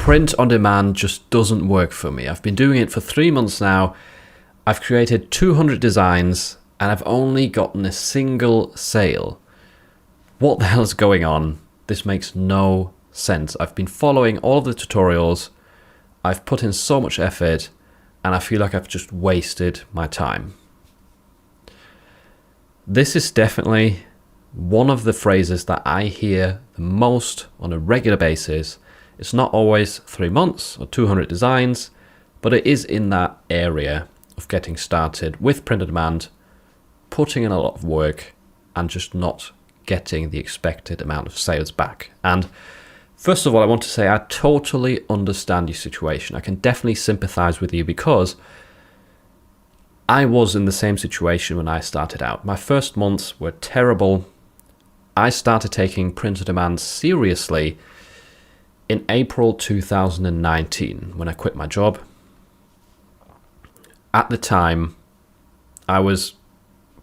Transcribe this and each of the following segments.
Print on demand just doesn't work for me. I've been doing it for 3 months now. I've created 200 designs and I've only gotten a single sale. What the hell is going on? This makes no sense. I've been following all of the tutorials. I've put in so much effort and I feel like I've just wasted my time. This is definitely one of the phrases that I hear the most on a regular basis. It's not always 3 months or 200 designs, but it is in that area of getting started with print on demand, putting in a lot of work and just not getting the expected amount of sales back. And first of all, I want to say I totally understand your situation. I can definitely sympathize with you because I was in the same situation when I started out. My first months were terrible. I started taking print on demand seriously in April 2019 when I quit my job. At the time, I was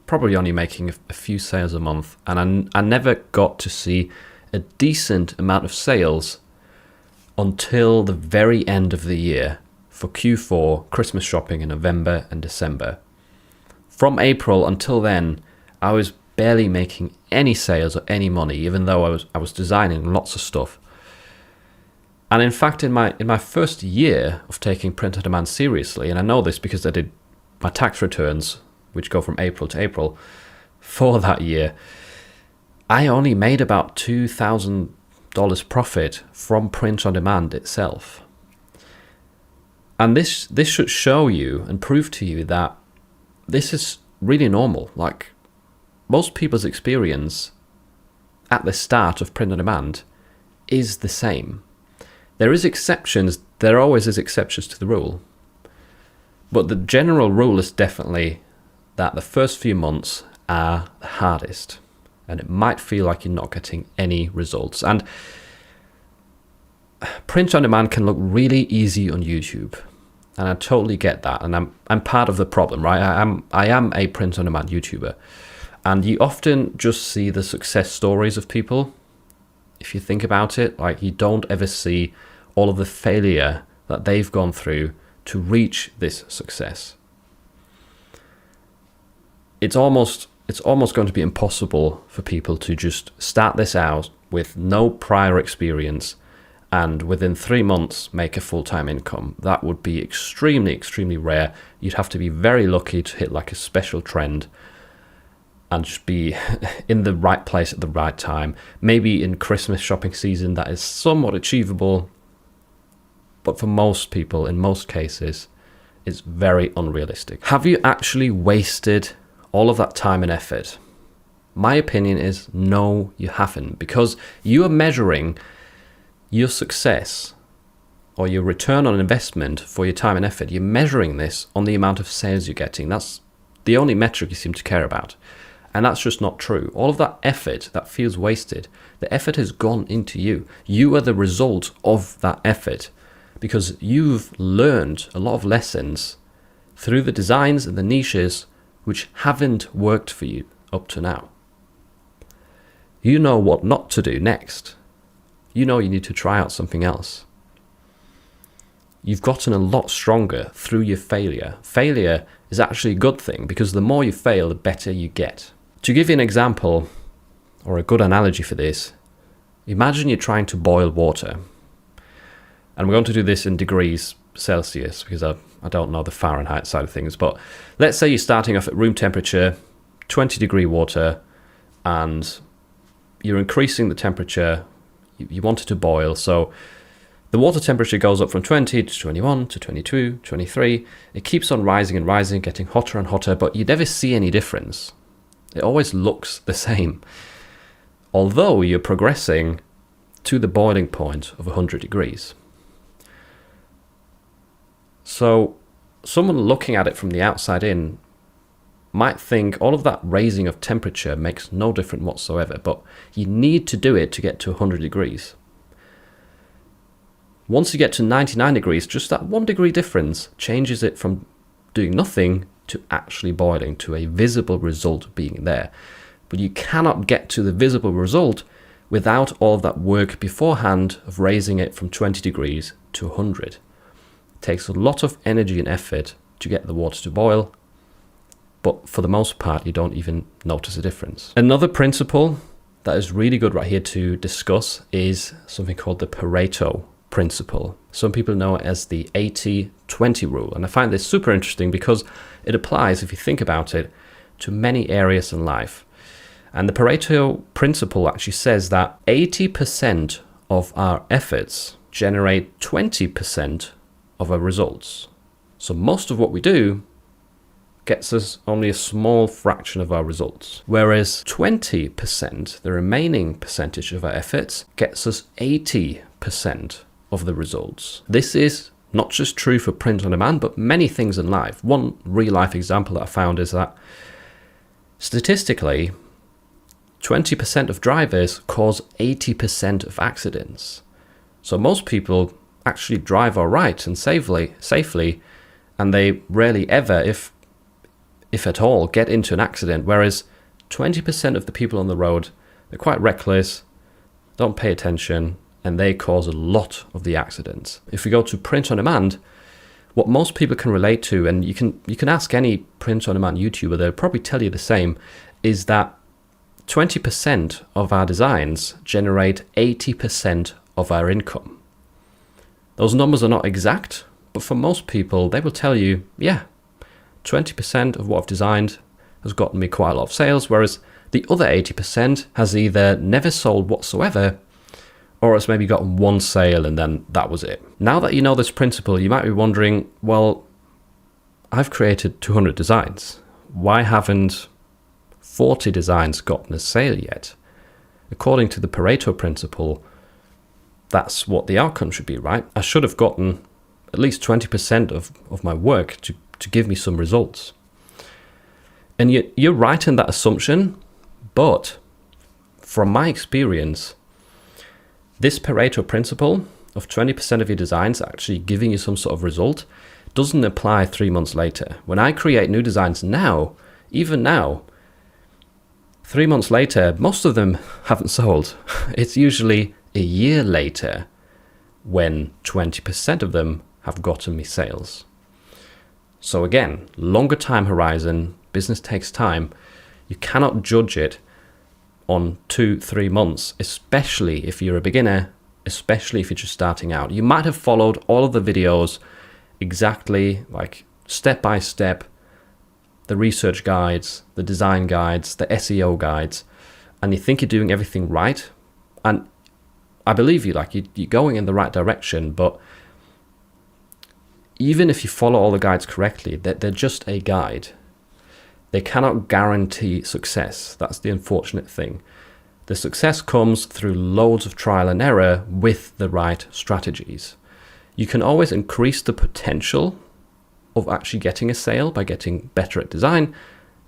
probably only making a few sales a month, and I never got to see a decent amount of sales until the very end of the year for Q4, Christmas shopping in November and December. From April until then, I was barely making any sales or any money, even though I was designing lots of stuff. And in fact, in my first year of taking print on demand seriously, and I know this because I did my tax returns, which go from April to April, for that year, I only made about $2,000 profit from print on demand itself. And this should show you and prove to you that this is really normal. Like, most people's experience at the start of print on demand is the same. There is exceptions. There always is exceptions to the rule. But the general rule is definitely that the first few months are the hardest. And it might feel like you're not getting any results. And print on demand can look really easy on YouTube. And I totally get that. And I'm part of the problem, right? I am a print on demand YouTuber. And you often just see the success stories of people. If you think about it, like, you don't ever see all of the failure that they've gone through to reach this success. It's almost going to be impossible for people to just start this out with no prior experience and within 3 months make a full-time income. That would be extremely, extremely rare. You'd have to be very lucky to hit like a special trend and just be in the right place at the right time. Maybe in Christmas shopping season, that is somewhat achievable. But for most people, in most cases, it's very unrealistic. Have you actually wasted all of that time and effort? My opinion is no, you haven't, because you are measuring your success or your return on investment for your time and effort. You're measuring this on the amount of sales you're getting. That's the only metric you seem to care about. And that's just not true. All of that effort that feels wasted, the effort has gone into you. You are the result of that effort because you've learned a lot of lessons through the designs and the niches which haven't worked for you up to now. You know what not to do next. You know you need to try out something else. You've gotten a lot stronger through your failure. Failure is actually a good thing because the more you fail, the better you get. To give you an example, or a good analogy for this, imagine you're trying to boil water. And we're going to do this in degrees Celsius because I don't know the Fahrenheit side of things. But let's say you're starting off at room temperature, 20-degree water, and you're increasing the temperature. You want it to boil. So the water temperature goes up from 20 to 21 to 22, 23. It keeps on rising and rising, getting hotter and hotter, but you never see any difference. It always looks the same, although you're progressing to the boiling point of 100 degrees. So someone looking at it from the outside in might think all of that raising of temperature makes no difference whatsoever, but you need to do it to get to 100 degrees. Once you get to 99 degrees, just that 1 degree difference changes it from doing nothing to actually boiling, to a visible result being there. But you cannot get to the visible result without all that work beforehand of raising it from 20 degrees to 100. It takes a lot of energy and effort to get the water to boil, but for the most part, you don't even notice a difference. Another principle that is really good right here to discuss is something called the Pareto principle. Some people know it as the 80-20 rule. And I find this super interesting because it applies, if you think about it, to many areas in life. And the Pareto principle actually says that 80% of our efforts generate 20% of our results. So most of what we do gets us only a small fraction of our results. Whereas 20%, the remaining percentage of our efforts, gets us 80% of the results. This is not just true for print on demand, but many things in life. One real life example that I found is that statistically, 20% of drivers cause 80% of accidents. So most people actually drive all right and safely, and they rarely ever, if at all, get into an accident. Whereas 20% of the people on the road, they're quite reckless, don't pay attention, and they cause a lot of the accidents. If we go to print on demand, what most people can relate to, and you can ask any print on demand YouTuber, they'll probably tell you the same, is that 20% of our designs generate 80% of our income. Those numbers are not exact, but for most people, they will tell you, yeah, 20% of what I've designed has gotten me quite a lot of sales, whereas the other 80% has either never sold whatsoever, or it's maybe gotten one sale and then that was it. Now that you know this principle, you might be wondering, well, I've created 200 designs. Why haven't 40 designs gotten a sale yet? According to the Pareto principle, that's what the outcome should be, right? I should have gotten at least 20% of my work to give me some results. And you're right in that assumption, but from my experience, this Pareto principle of 20% of your designs actually giving you some sort of result doesn't apply 3 months later. When I create new designs now, even now, 3 months later, most of them haven't sold. It's usually a year later when 20% of them have gotten me sales. So again, longer time horizon, business takes time. You cannot judge it on 2-3 months, especially if you're a beginner, especially if you're just starting out. You might have followed all of the videos exactly, like step by step, the research guides, the design guides, the SEO guides, and you think you're doing everything right. And I believe you, like you're going in the right direction, but even if you follow all the guides correctly, they're just a guide. They cannot guarantee success. That's the unfortunate thing. The success comes through loads of trial and error with the right strategies. You can always increase the potential of actually getting a sale by getting better at design,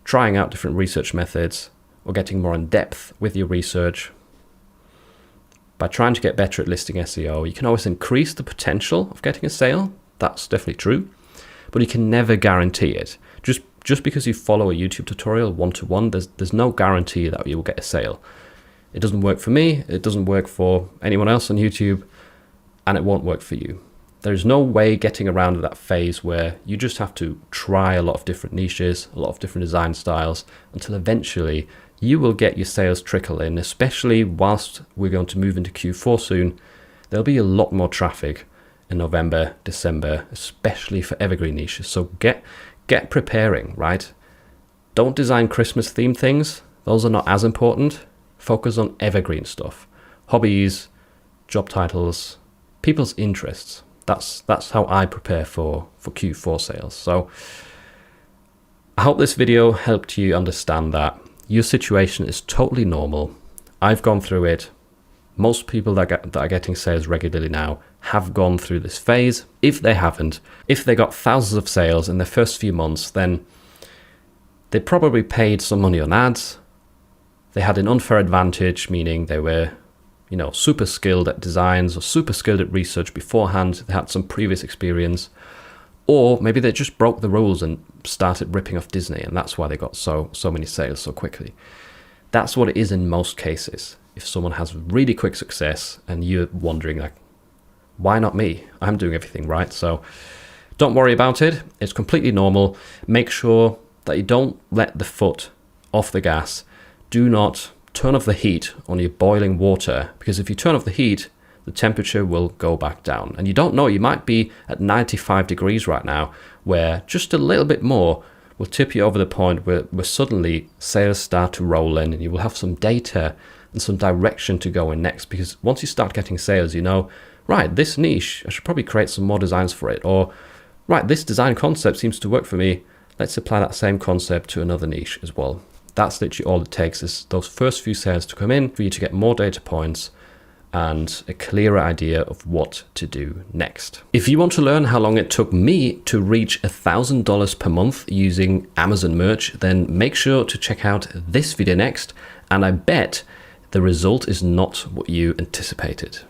trying out different research methods, or getting more in depth with your research. By trying to get better at listing SEO, you can always increase the potential of getting a sale. That's definitely true, but you can never guarantee it. Just because you follow a YouTube tutorial one-to-one, there's no guarantee that you will get a sale. It doesn't work for me, it doesn't work for anyone else on YouTube, and it won't work for you. There's no way getting around that phase where you just have to try a lot of different niches, a lot of different design styles, until eventually you will get your sales trickle in, especially whilst we're going to move into Q4 soon. There'll be a lot more traffic in November, December, especially for evergreen niches. So get preparing, right? Don't design Christmas themed things. Those are not as important. Focus on evergreen stuff. Hobbies, job titles, people's interests. That's how I prepare for Q4 sales. So I hope this video helped you understand that your situation is totally normal. I've gone through it. Most people that are getting sales regularly now have gone through this phase. If they haven't, if they got thousands of sales in their first few months, then they probably paid some money on ads. They had an unfair advantage, meaning they were, super skilled at designs or super skilled at research beforehand. They had some previous experience, or maybe they just broke the rules and started ripping off Disney, and that's why they got so many sales so quickly. That's what it is in most cases. If someone has really quick success and you're wondering, like, why not me? I'm doing everything right. So don't worry about it. It's completely normal. Make sure that you don't let the foot off the gas. Do not turn off the heat on your boiling water, because if you turn off the heat, the temperature will go back down. And you don't know, you might be at 95 degrees right now, where just a little bit more will tip you over the point where suddenly sales start to roll in, and you will have some data and some direction to go in next. Because once you start getting sales, you know, right, this niche, I should probably create some more designs for it. Or, right, this design concept seems to work for me. Let's apply that same concept to another niche as well. That's literally all it takes, is those first few sales to come in for you to get more data points and a clearer idea of what to do next. If you want to learn how long it took me to reach $1,000 per month using Amazon merch, then make sure to check out this video next, and I bet the result is not what you anticipated.